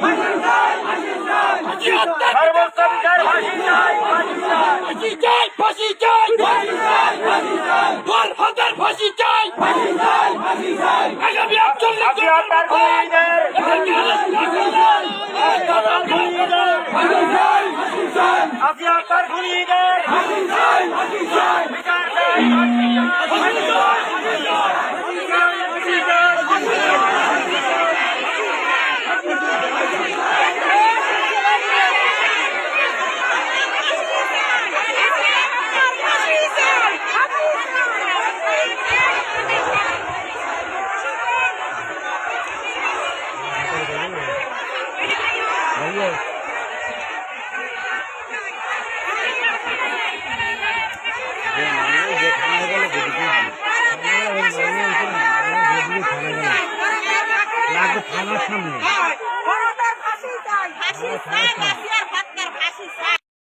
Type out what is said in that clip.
চাই, সর্বোচ্চ বিচার ফাঁসি চাই, ফাঁসি চাই, ফাঁসি চাই, আগামী 48 খুনিদের বিচার চাই। থানার সামনে